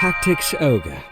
Tactics Ogre.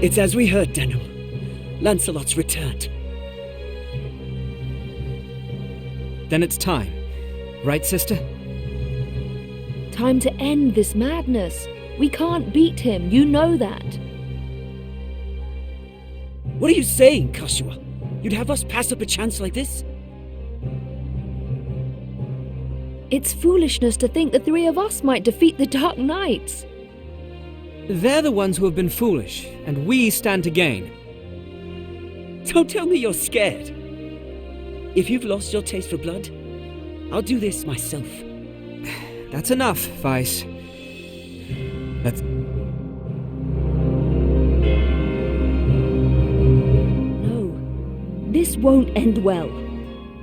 It's as we heard, Daniel. Lancelot's returned. Then it's time. Right, sister? Time to end this madness. We can't beat him, you know that. What are you saying, Kashua? You'd have us pass up a chance like this? It's foolishness to think the three of us might defeat the Dark Knights. They're the ones who have been foolish, and we stand to gain. Don't tell me you're scared. If you've lost your taste for blood, I'll do this myself. That's enough, Vice. That's... No, this won't end well.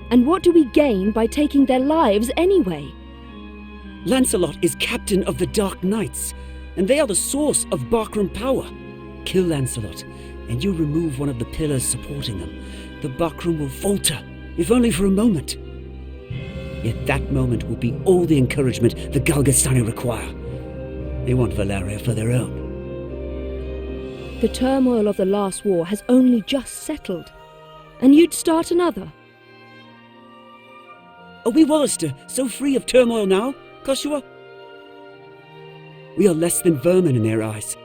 And what do we gain by taking their lives anyway? Lancelot is captain of the Dark Knights, and they are the source of Bakram power. Kill Lancelot, and you remove one of the pillars supporting them. The Bakram will falter, if only for a moment. Yet that moment will be all the encouragement the Galgastani require. They want Valeria for their own. The turmoil of the last war has only just settled, and you'd start another. Are we Wallister so free of turmoil now, Koshua? We are less than vermin in their eyes.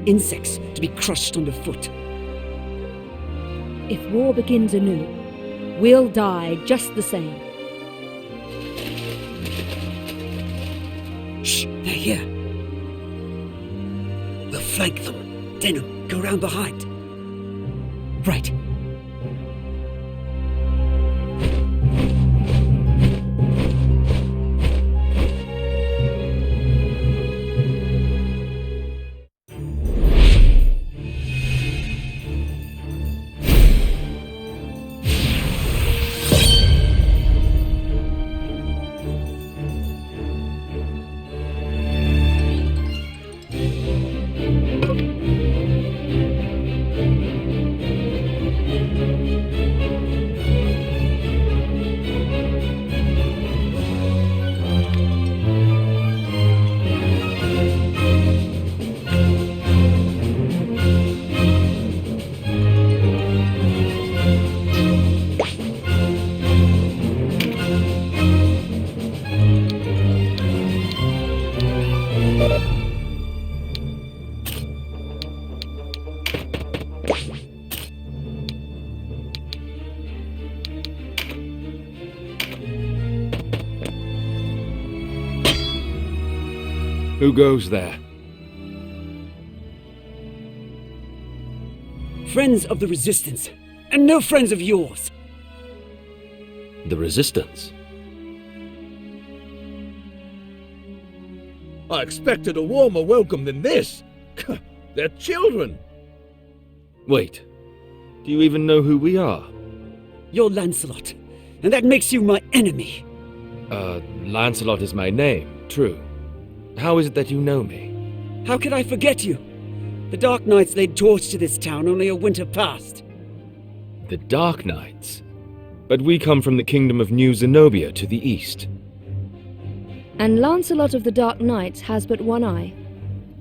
Insects to be crushed underfoot. If war begins anew, we'll die just the same. Shh, they're here. We'll flank them. Denim, go round behind. Right. Who goes there? Friends of the Resistance, and no friends of yours. The Resistance? I expected a warmer welcome than this. They're children. Wait, do you even know who we are? You're Lancelot, and that makes you my enemy. Lancelot is my name, true. How is it that you know me? How could I forget you? The Dark Knights laid torch to this town only a winter past. The Dark Knights? But we come from the kingdom of New Zenobia to the east. And Lancelot of the Dark Knights has but one eye.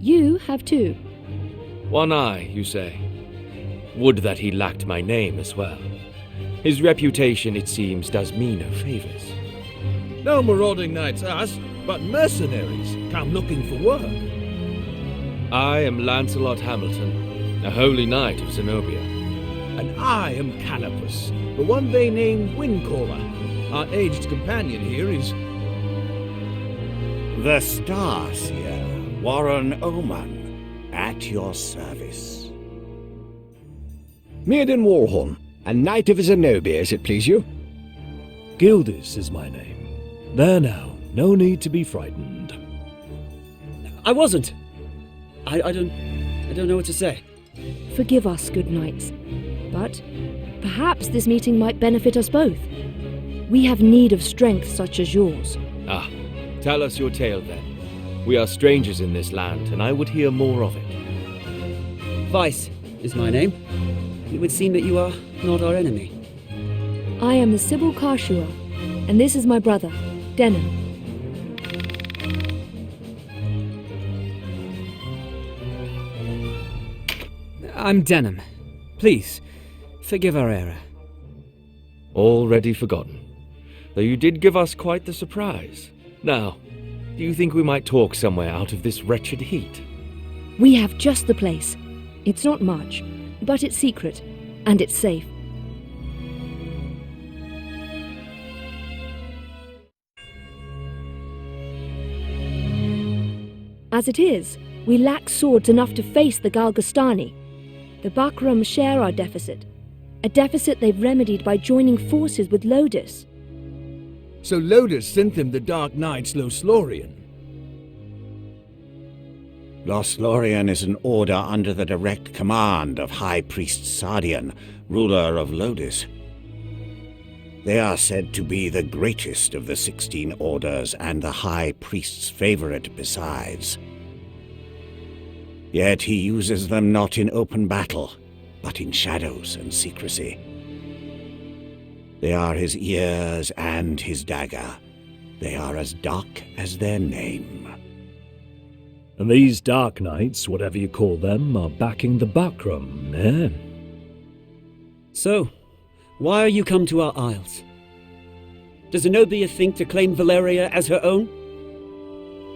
You have two. One eye, you say? Would that he lacked my name as well. His reputation, it seems, does me no favors. No marauding knights us, but mercenaries come looking for work. I am Lancelot Hamilton, a holy knight of Zenobia. And I am Canopus, the one they named Windcaller. Our aged companion here is... The Starseer, Warren Oman, at your service. Mirden Warhorn, a knight of Zenobia, as it please you. Gildis is my name. There now, no need to be frightened. I wasn't. I don't know what to say. Forgive us, good knights. But perhaps this meeting might benefit us both. We have need of strength such as yours. Ah, tell us your tale then. We are strangers in this land, and I would hear more of it. Vice is my name. It would seem that you are not our enemy. I am the Sybil Karshua, and this is my brother, Denim. I'm Denim. Please, forgive our error. Already forgotten. Though you did give us quite the surprise. Now, do you think we might talk somewhere out of this wretched heat? We have just the place. It's not much, but it's secret, and it's safe. As it is, we lack swords enough to face the Galgastani. The Bakram share our deficit, a deficit they've remedied by joining forces with Lodis. So Lodis sent them the Dark Knight's Loslorian. Loslorian is an order under the direct command of High Priest Sardian, ruler of Lodis. They are said to be the greatest of the 16 orders and the High Priest's favorite besides. Yet he uses them not in open battle, but in shadows and secrecy. They are his ears and his dagger. They are as dark as their name. And these Dark Knights, whatever you call them, are backing the Bakram, eh? So, why are you come to our isles? Does Zenobia think to claim Valeria as her own?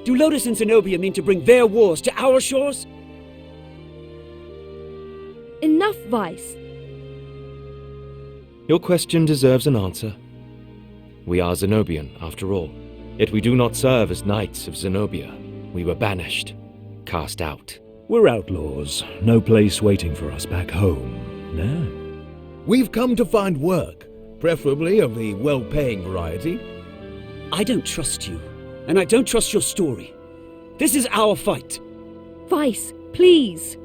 Do Lotus and Zenobia mean to bring their wars to our shores? Enough, Vice. Your question deserves an answer. We are Zenobian, after all. Yet we do not serve as knights of Zenobia. We were banished, cast out. We're outlaws, no place waiting for us back home, nah? We've come to find work, preferably of the well-paying variety. I don't trust you, and I don't trust your story. This is our fight. Vice, please.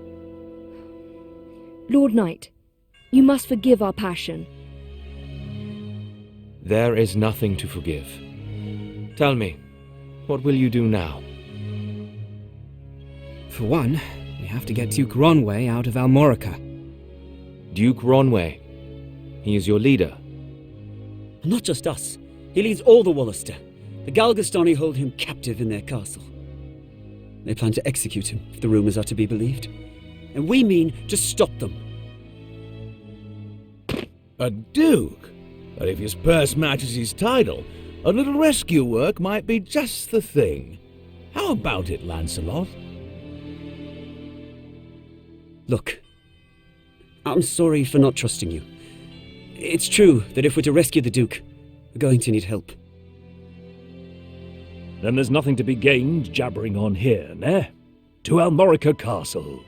Lord Knight, you must forgive our passion. There is nothing to forgive. Tell me, what will you do now? For one, we have to get Duke Ronway out of Almorica. Duke Ronway. He is your leader. Not just us. He leads all the Wallister. The Galgastani hold him captive in their castle. They plan to execute him, if the rumors are to be believed. And we mean to stop them. A duke? But if his purse matches his title, a little rescue work might be just the thing. How about it, Lancelot? Look, I'm sorry for not trusting you. It's true that if we're to rescue the Duke, we're going to need help. Then there's nothing to be gained jabbering on here, nah? To Almorica Castle.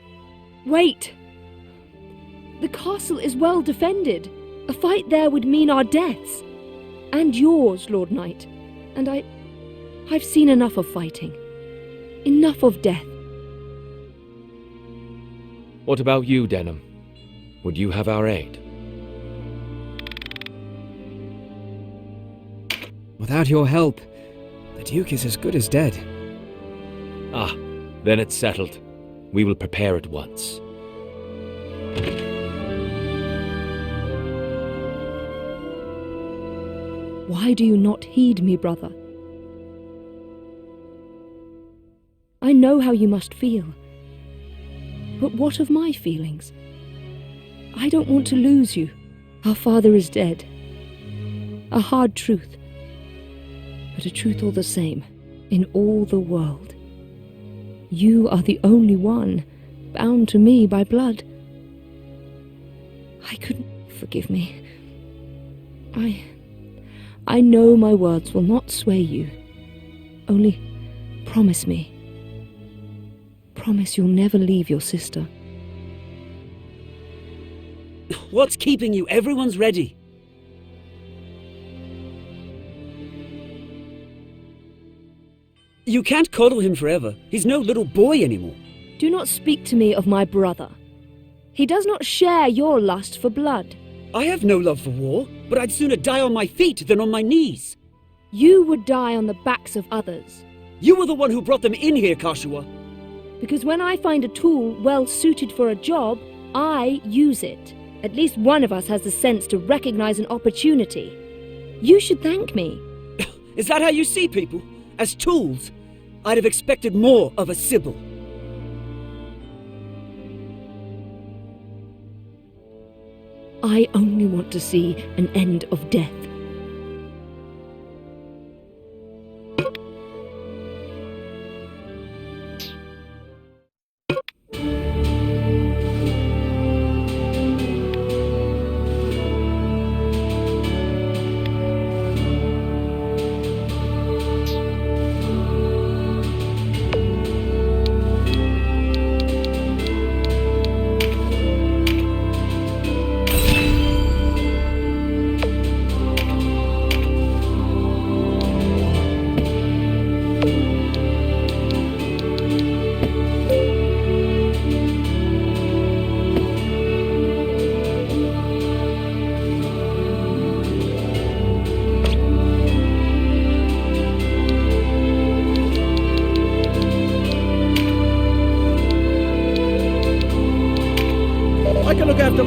Wait! The castle is well defended. A fight there would mean our deaths. And yours, Lord Knight. And I've seen enough of fighting. Enough of death. What about you, Denham? Would you have our aid? Without your help, the Duke is as good as dead. Ah, then it's settled. We will prepare at once. Why do you not heed me, brother? I know how you must feel. But what of my feelings? I don't want to lose you. Our father is dead. A hard truth. But a truth all the same, in all the world. You are the only one, bound to me by blood. I couldn't forgive me. I know my words will not sway you. Only promise me. Promise you'll never leave your sister. What's keeping you? Everyone's ready. You can't coddle him forever. He's no little boy anymore. Do not speak to me of my brother. He does not share your lust for blood. I have no love for war, but I'd sooner die on my feet than on my knees. You would die on the backs of others. You were the one who brought them in here, Kashua. Because when I find a tool well suited for a job, I use it. At least one of us has the sense to recognize an opportunity. You should thank me. Is that how you see people? As tools? I'd have expected more of a Sybil. I only want to see an end of death.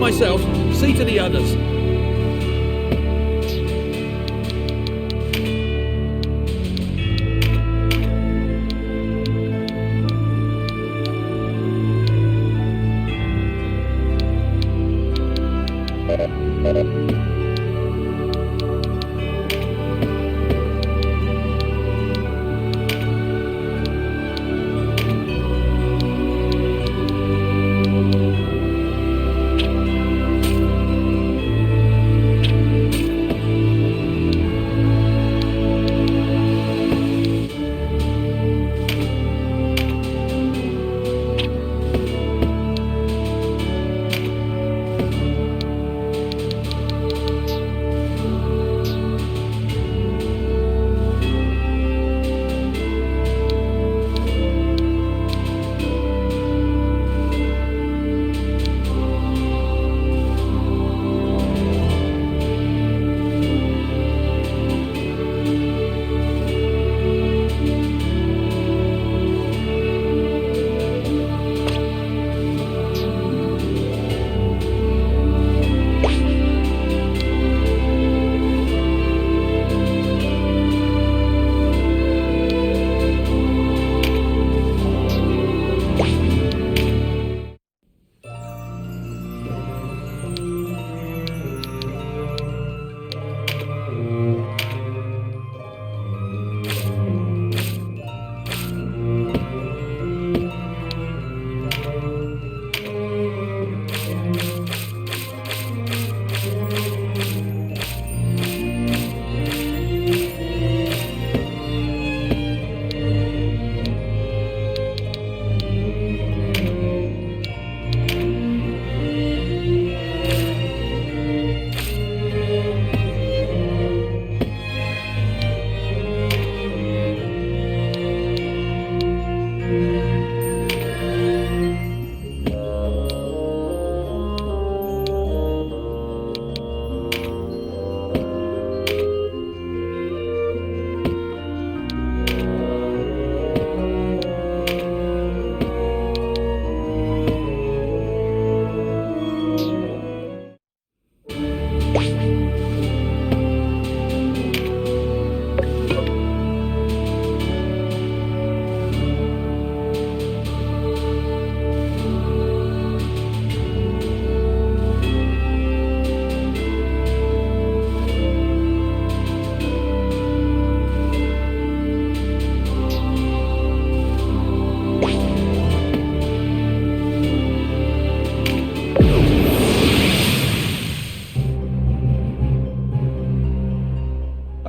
myself. See to the others.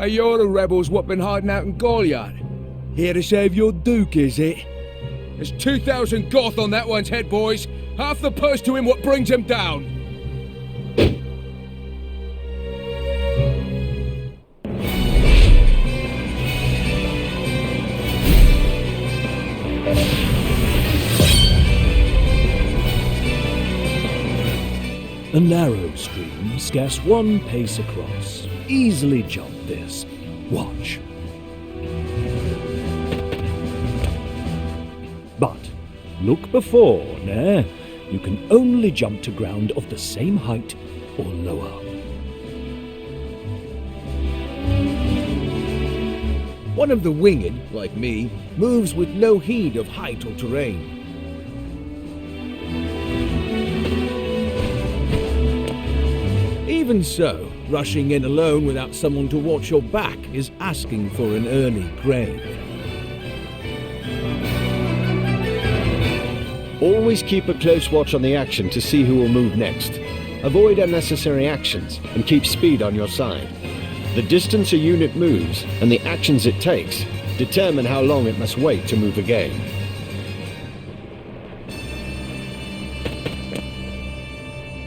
Hey, you're the rebels what been hiding out in Goliath. Here to save your Duke, is it? There's 2,000 Goth on that one's head, boys. Half the purse to him what brings him down. A narrow stream, scarce one pace across. Easily jump this. Watch. But look before, nah. You can only jump to ground of the same height or lower. One of the winged, like me, moves with no heed of height or terrain. Even so, rushing in alone without someone to watch your back is asking for an early grave. Always keep a close watch on the action to see who will move next. Avoid unnecessary actions and keep speed on your side. The distance a unit moves and the actions it takes determine how long it must wait to move again.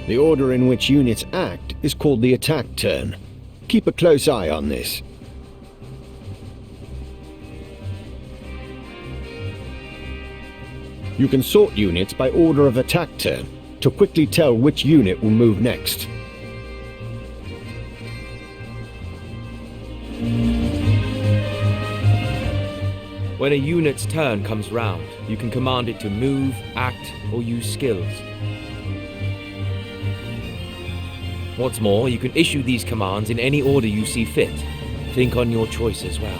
The order in which units act is called the attack turn. Keep a close eye on this. You can sort units by order of attack turn to quickly tell which unit will move next. When a unit's turn comes round, you can command it to move, act, or use skills. What's more, you can issue these commands in any order you see fit. Think on your choice as well.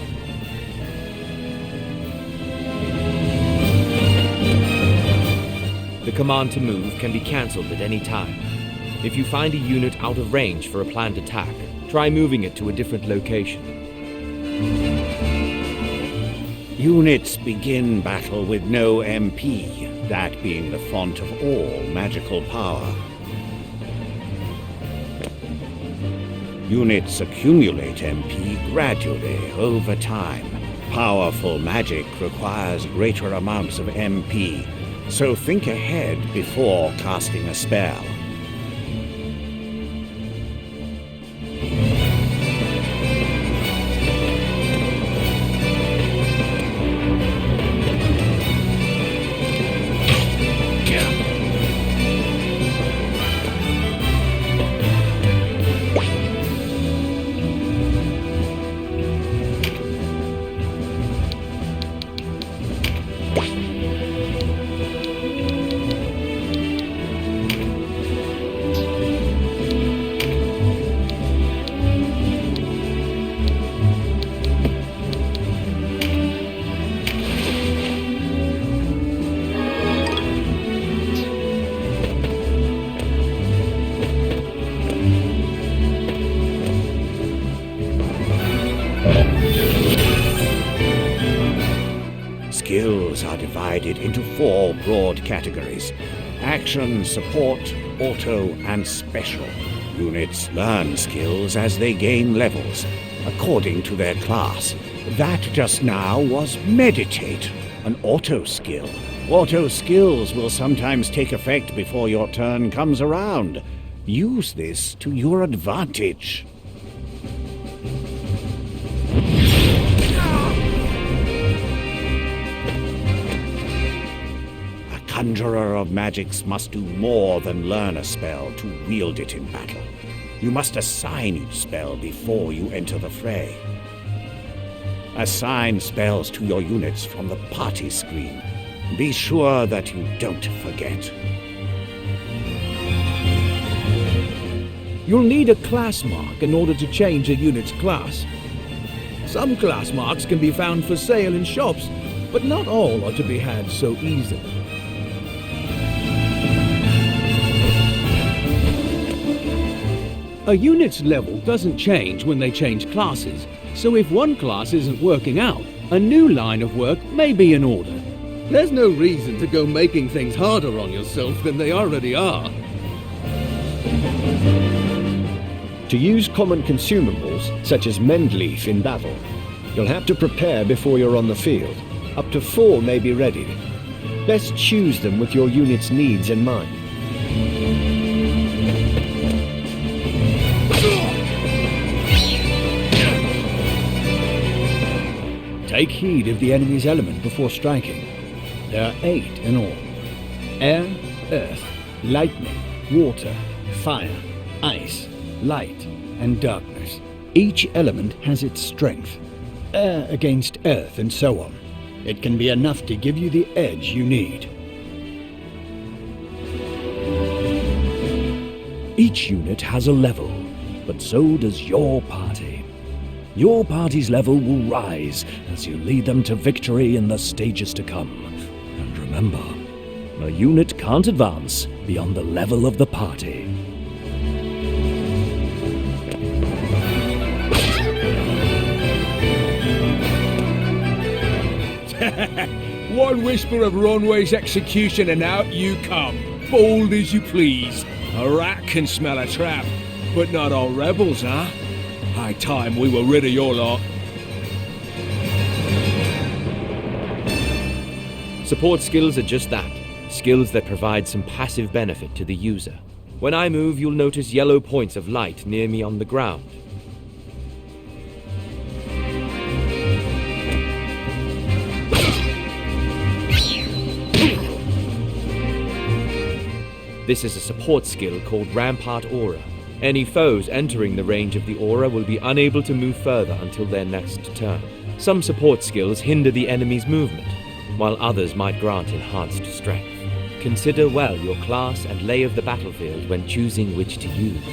The command to move can be cancelled at any time. If you find a unit out of range for a planned attack, try moving it to a different location. Units begin battle with no MP, that being the font of all magical power. Units accumulate MP gradually over time. Powerful magic requires greater amounts of MP, so think ahead before casting a spell. Skills are divided into 4 broad categories: action, support, auto, and special. Units learn skills as they gain levels, according to their class. That just now was meditate, an auto skill. Auto skills will sometimes take effect before your turn comes around. Use this to your advantage. Conjurer of magics must do more than learn a spell to wield it in battle. You must assign each spell before you enter the fray. Assign spells to your units from the party screen. Be sure that you don't forget. You'll need a class mark in order to change a unit's class. Some class marks can be found for sale in shops, but not all are to be had so easily. A unit's level doesn't change when they change classes, so if one class isn't working out, a new line of work may be in order. There's no reason to go making things harder on yourself than they already are. To use common consumables, such as Mendleaf in battle, you'll have to prepare before you're on the field. Up to 4 may be ready. Best choose them with your unit's needs in mind. Take heed of the enemy's element before striking. There are 8 in all: air, earth, lightning, water, fire, ice, light, and darkness. Each element has its strength. Air against earth and so on. It can be enough to give you the edge you need. Each unit has a level, but so does your party. Your party's level will rise as you lead them to victory in the stages to come. And remember, a unit can't advance beyond the level of the party. One whisper of Ronway's execution and out you come, bold as you please. A rat can smell a trap, but not all rebels, huh? High time we were rid of your lot. Support skills are just that, skills that provide some passive benefit to the user. When I move, you'll notice yellow points of light near me on the ground. This is a support skill called Rampart Aura. Any foes entering the range of the aura will be unable to move further until their next turn. Some support skills hinder the enemy's movement, while others might grant enhanced strength. Consider well your class and lay of the battlefield when choosing which to use.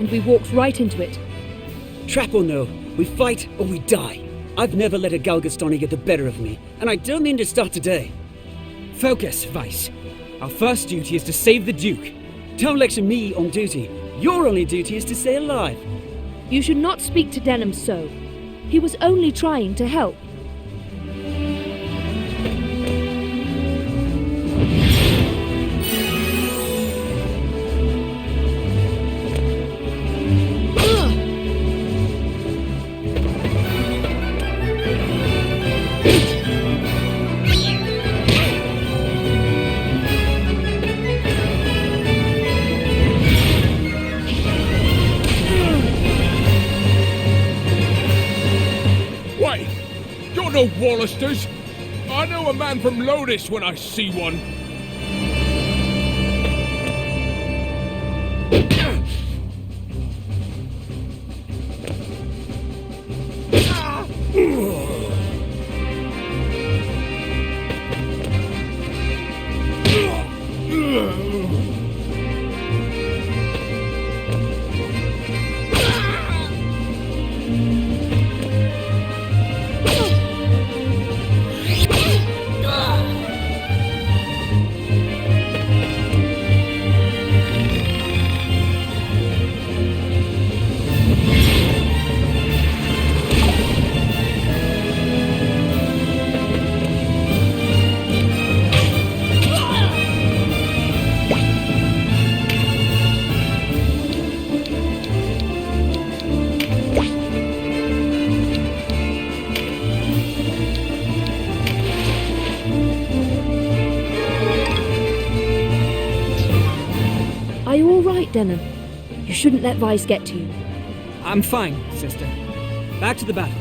and we walked right into it. Trap or no, we fight or we die. I've never let a Galgastani get the better of me, and I don't mean to start today. Focus, Vice. Our first duty is to save the Duke. Don't lecture me on duty. Your only duty is to stay alive. You should not speak to Denham so. He was only trying to help. Wait! You're no Wallisters! I know a man from Lodis when I see one. Are you all right, Denham? You shouldn't let Vice get to you. I'm fine, sister. Back to the battle.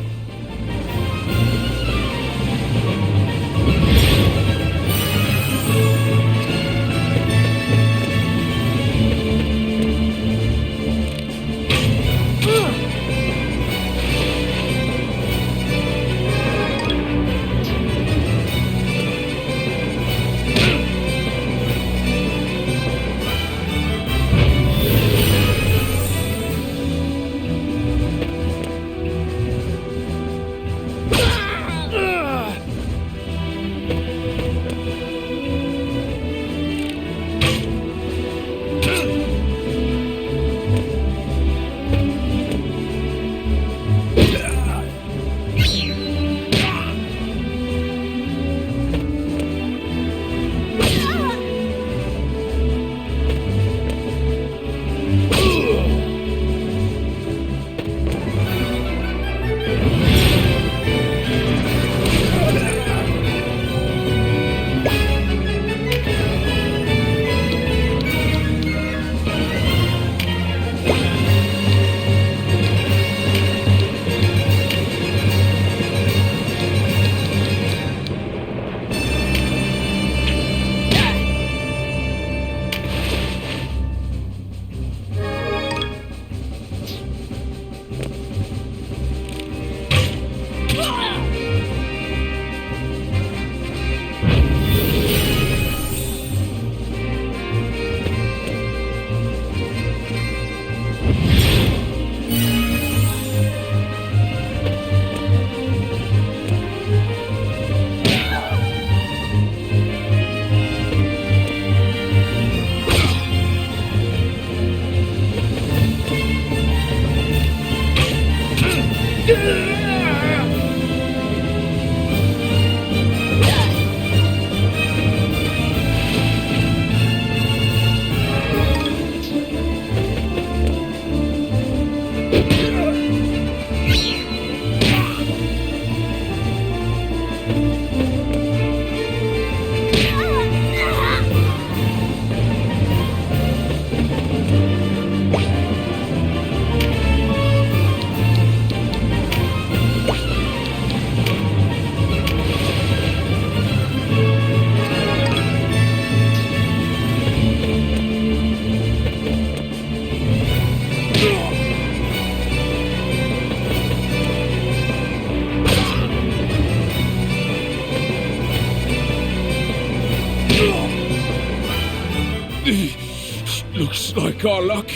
Looks like our luck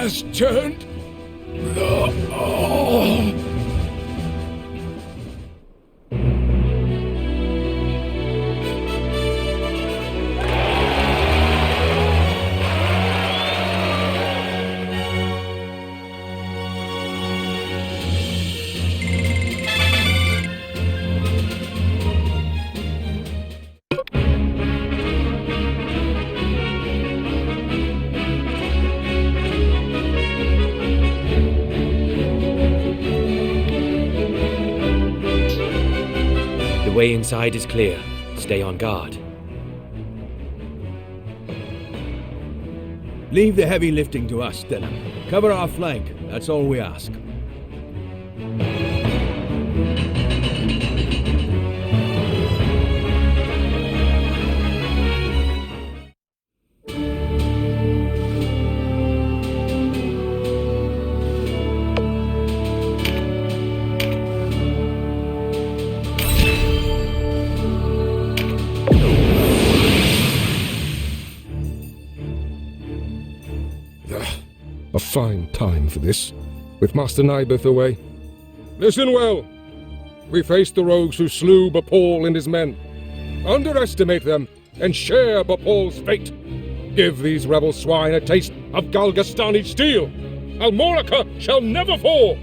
has turned. The way inside is clear. Stay on guard. Leave the heavy lifting to us, Dylan. Cover our flank, that's all we ask. A fine time for this, with Master Nibeth away. Listen well. We face the rogues who slew Bapal and his men. Underestimate them, and share Bapal's fate. Give these rebel swine a taste of Galgastani steel. Almorica shall never fall!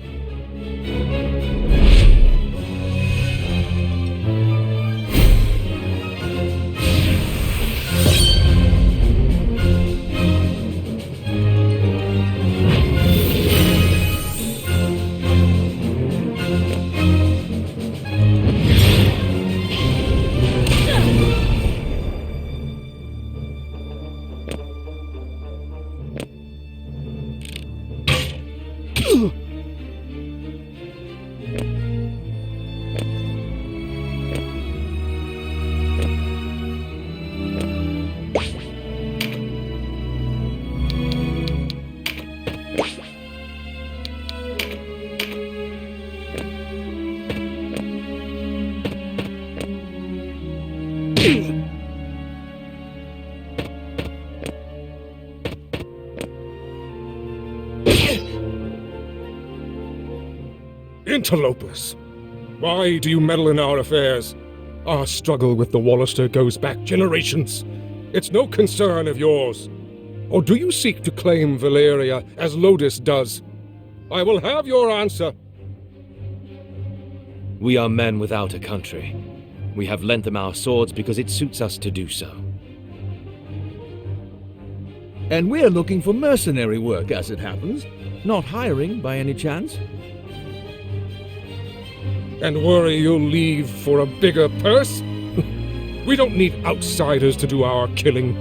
Interlopers! Why do you meddle in our affairs? Our struggle with the Wallister goes back generations. It's no concern of yours. Or do you seek to claim Valeria as Lodis does? I will have your answer. We are men without a country. We have lent them our swords because it suits us to do so. And we're looking for mercenary work, as it happens. Not hiring, by any chance. And worry you'll leave for a bigger purse? We don't need outsiders to do our killing.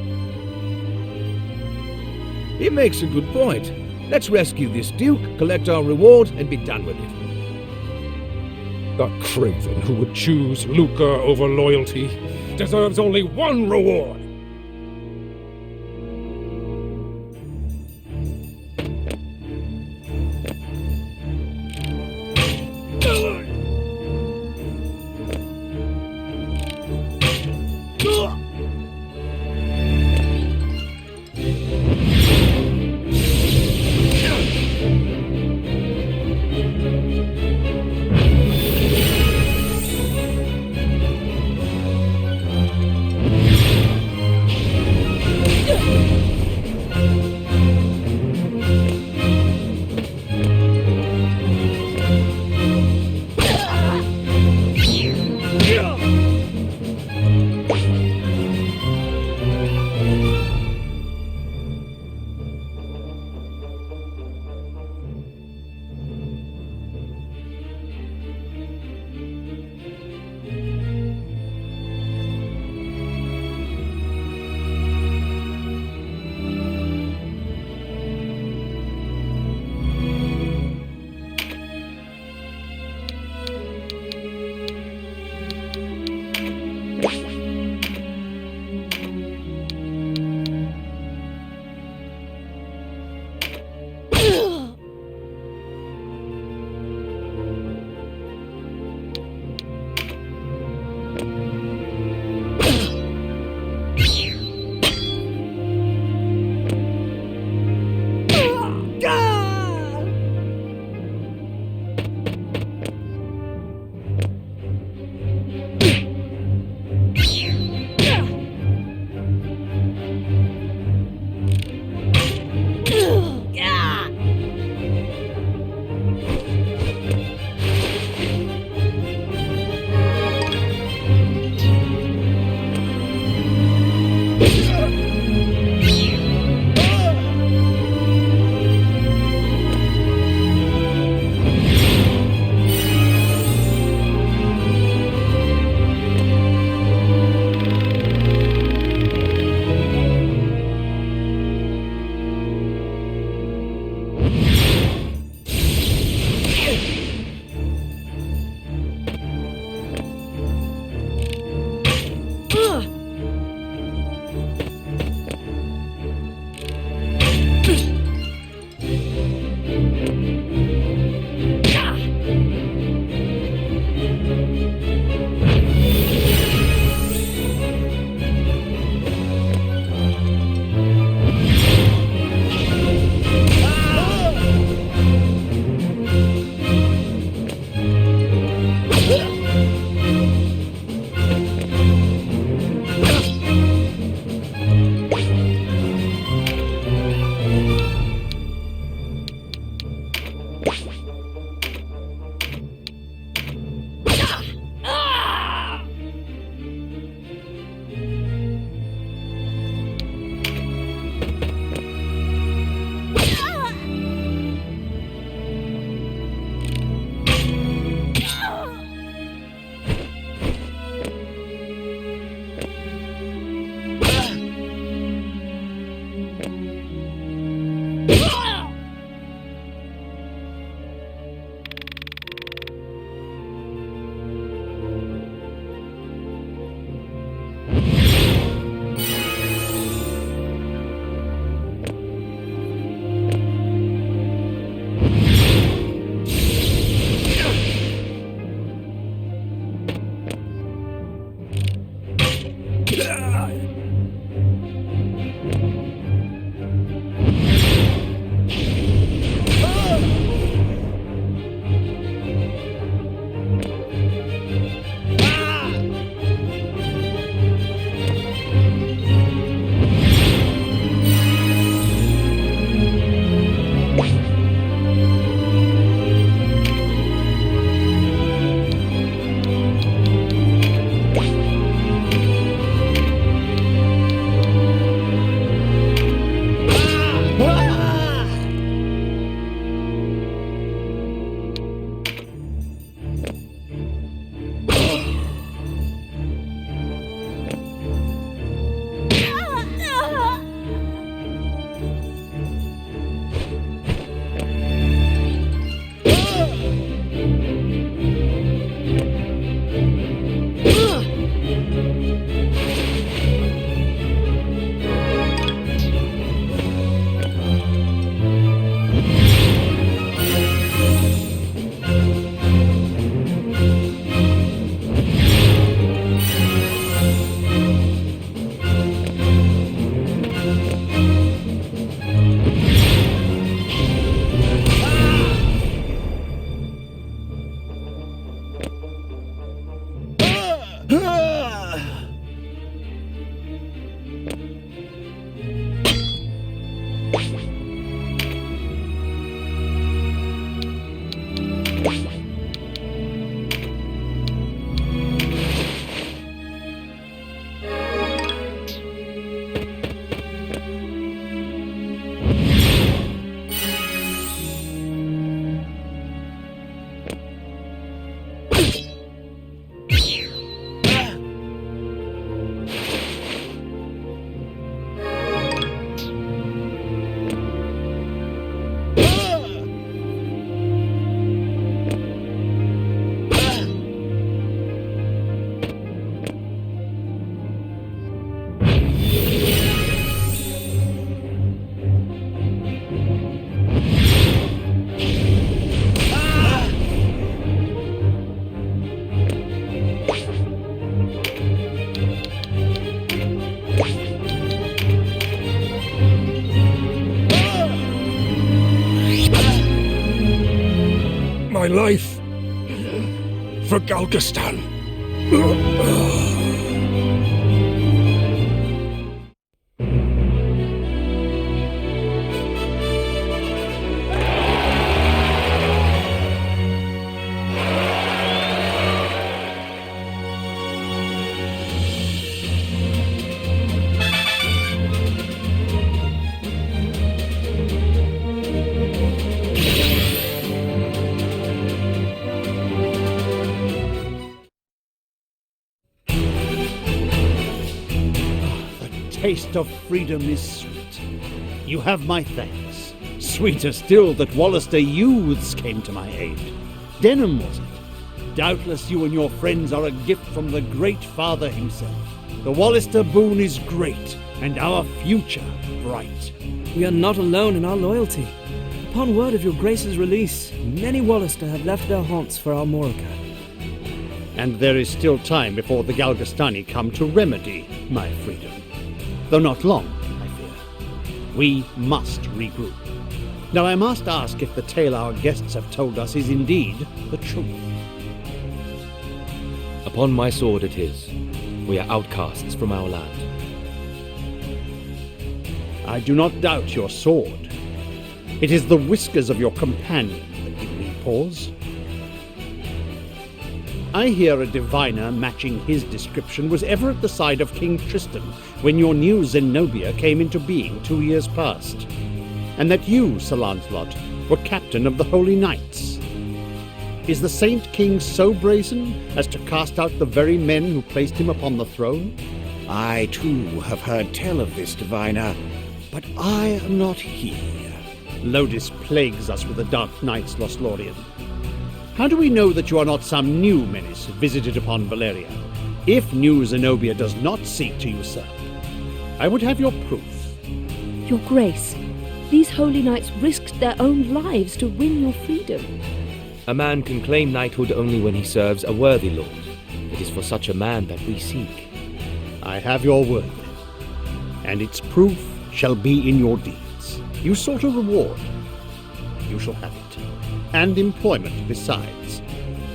He makes a good point. Let's rescue this Duke, collect our reward, and be done with it. The craven who would choose lucre over loyalty deserves only one reward. life for Galgastan. Taste of freedom is sweet. You have my thanks. Sweeter still that Wallister youths came to my aid. Denham, was it? Doubtless you and your friends are a gift from the Great Father himself. The Wallister boon is great, and our future bright. We are not alone in our loyalty. Upon word of your Grace's release, many Wallister have left their haunts for Almorica. And there is still time before the Galgastani come to remedy my freedom. Though not long, I fear. We must regroup. Now I must ask if the tale our guests have told us is indeed the truth. Upon my sword it is. We are outcasts from our land. I do not doubt your sword. It is the whiskers of your companion that give me pause. I hear a diviner matching his description was ever at the side of King Tristan when your new Zenobia came into being 2 years past, and that you, Sir Lancelot, were captain of the Holy Knights. Is the Saint King so brazen as to cast out the very men who placed him upon the throne? I, too, have heard tell of this diviner, but I am not he. Lodis plagues us with the Dark Knights, Lothlorien. How do we know that you are not some new menace visited upon Valeria? If new Zenobia does not seek to usurp, I would have your proof. Your Grace, these holy knights risked their own lives to win your freedom. A man can claim knighthood only when he serves a worthy lord. It is for such a man that we seek. I have your word, and its proof shall be in your deeds. You sought a reward. You shall have it. And employment besides.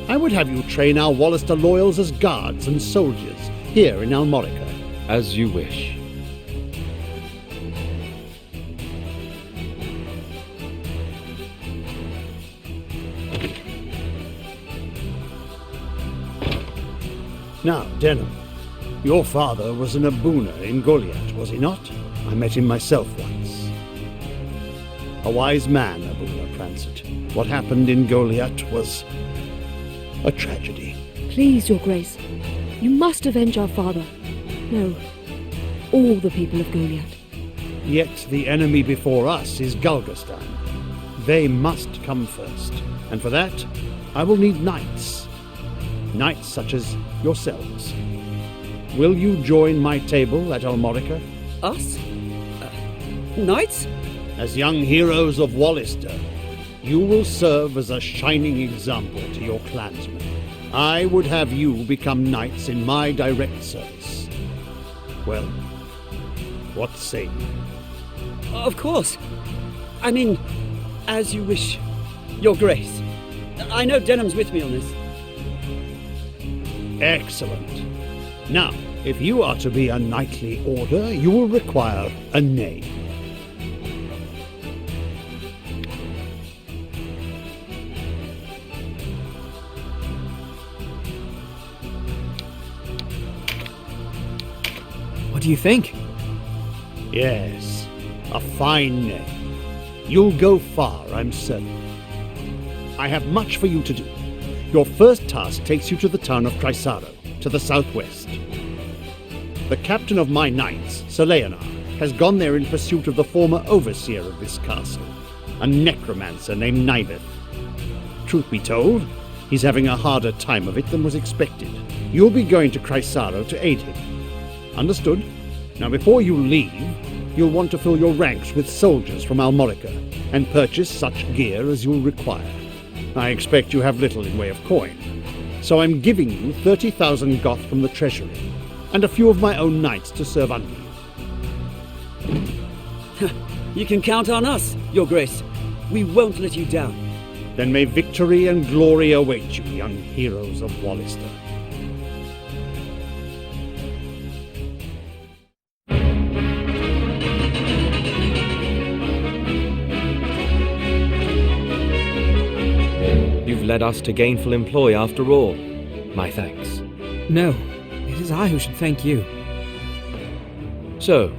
I would have you train our Wallister loyals as guards and soldiers here in Almorica. As you wish. Now, Denham, your father was an Abuna in Goliath, was he not? I met him myself once. A wise man, Abuna Prancet. What happened in Goliath was a tragedy. Please, Your Grace, you must avenge our father. No, all the people of Goliath. Yet the enemy before us is Galgastan. They must come first, and for that, I will need knights. Knights such as yourselves. Will you join my table at Almorica? Us? Knights? As young heroes of Wallister, you will serve as a shining example to your clansmen. I would have you become knights in my direct service. Well, what say you? Of course. I mean, as you wish, Your Grace. I know Denham's with me on this. Excellent. Now, if you are to be a knightly order, you will require a name. What do you think? Yes, a fine name. You'll go far, I'm certain. I have much for you to do. Your first task takes you to the town of Chrysaro, to the southwest. The captain of my knights, Sir Leonard, has gone there in pursuit of the former overseer of this castle, a necromancer named Nibeth. Truth be told, he's having a harder time of it than was expected. You'll be going to Chrysaro to aid him. Understood? Now before you leave, you'll want to fill your ranks with soldiers from Almorica and purchase such gear as you'll require. I expect you have little in way of coin, so I'm giving you 30,000 goth from the treasury, and a few of my own knights to serve under you. You can count on us, Your Grace. We won't let you down. Then may victory and glory await you, young heroes of Wallister. You've led us to gainful employ after all. My thanks. No, it is I who should thank you. So,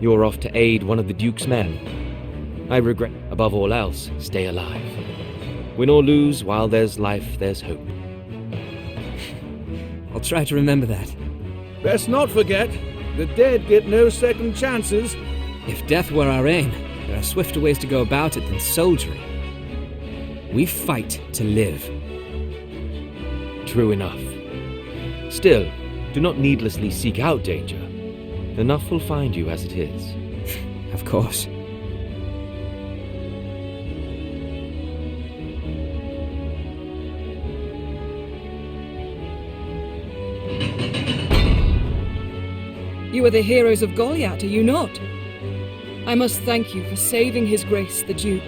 you're off to aid one of the Duke's men. I regret, above all else, stay alive. Win or lose, while there's life, there's hope. I'll try to remember that. Best not forget, the dead get no second chances. If death were our aim, there are swifter ways to go about it than soldiering. We fight to live. True enough. Still, do not needlessly seek out danger. Enough will find you as it is. Of course. You are the heroes of Goliath, are you not? I must thank you for saving His Grace the Duke.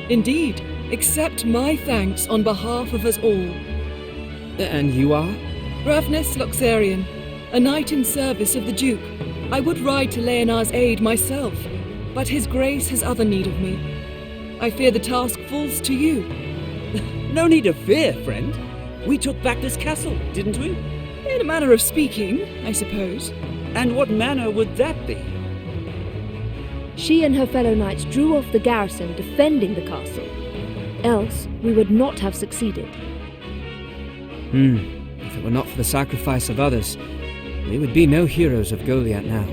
Indeed, accept my thanks on behalf of us all. And you are? Ravnus Loxarian, a knight in service of the Duke. I would ride to Leonar's aid myself, but His Grace has other need of me. I fear the task falls to you. No need of fear, friend. We took back this castle, didn't we? In a manner of speaking, I suppose. And what manner would that be? She and her fellow knights drew off the garrison defending the castle. Else, we would not have succeeded. If it were not for the sacrifice of others, we would be no heroes of Goliath now.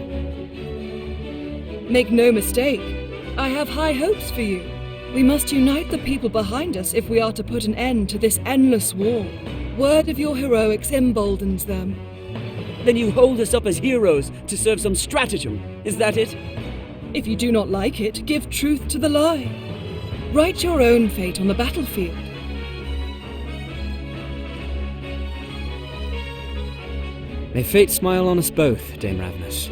Make no mistake, I have high hopes for you. We must unite the people behind us if we are to put an end to this endless war. Word of your heroics emboldens them. Then you hold us up as heroes to serve some stratagem, is that it? If you do not like it, give truth to the lie. Write your own fate on the battlefield. May fate smile on us both, Dame Ravnus.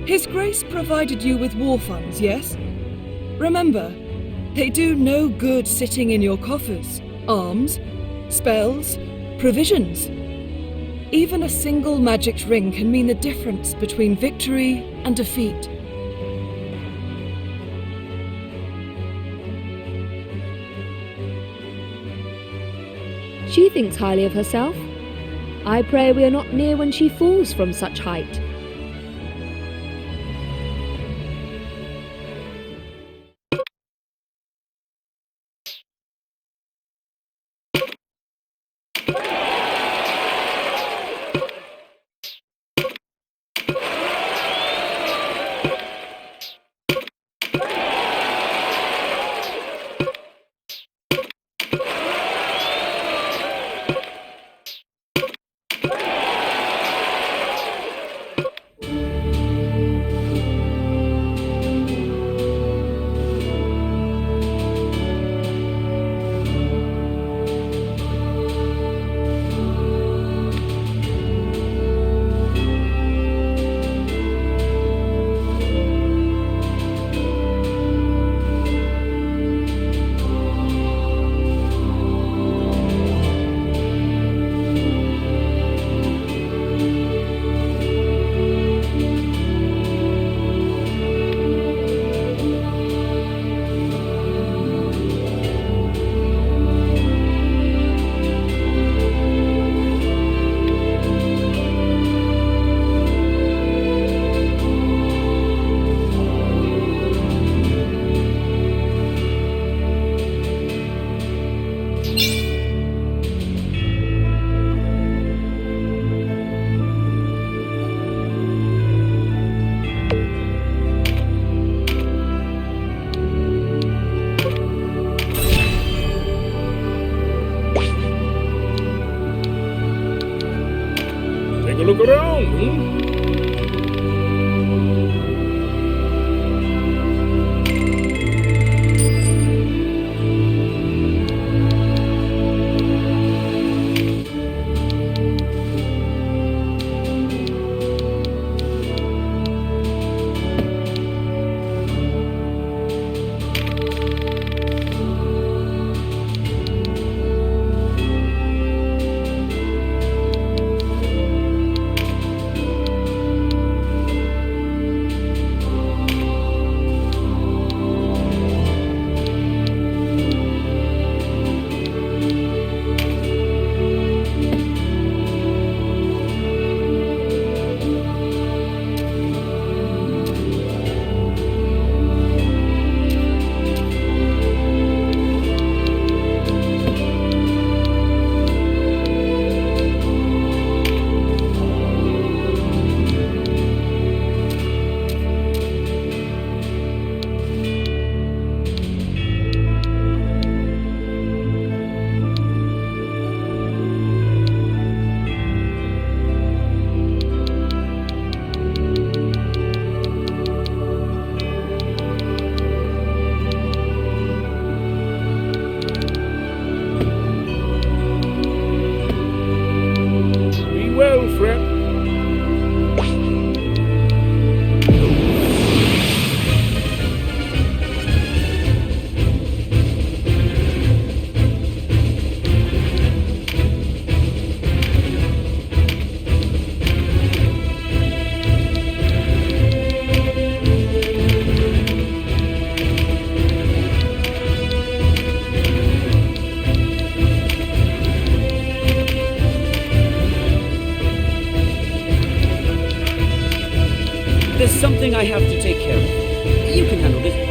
His Grace provided you with war funds, yes? Remember, they do no good sitting in your coffers. Arms, spells, provisions. Even a single magic ring can mean the difference between victory and defeat. She thinks highly of herself. I pray we are not near when she falls from such height. Take a look around, hmm? something I have to take care of. You can handle this.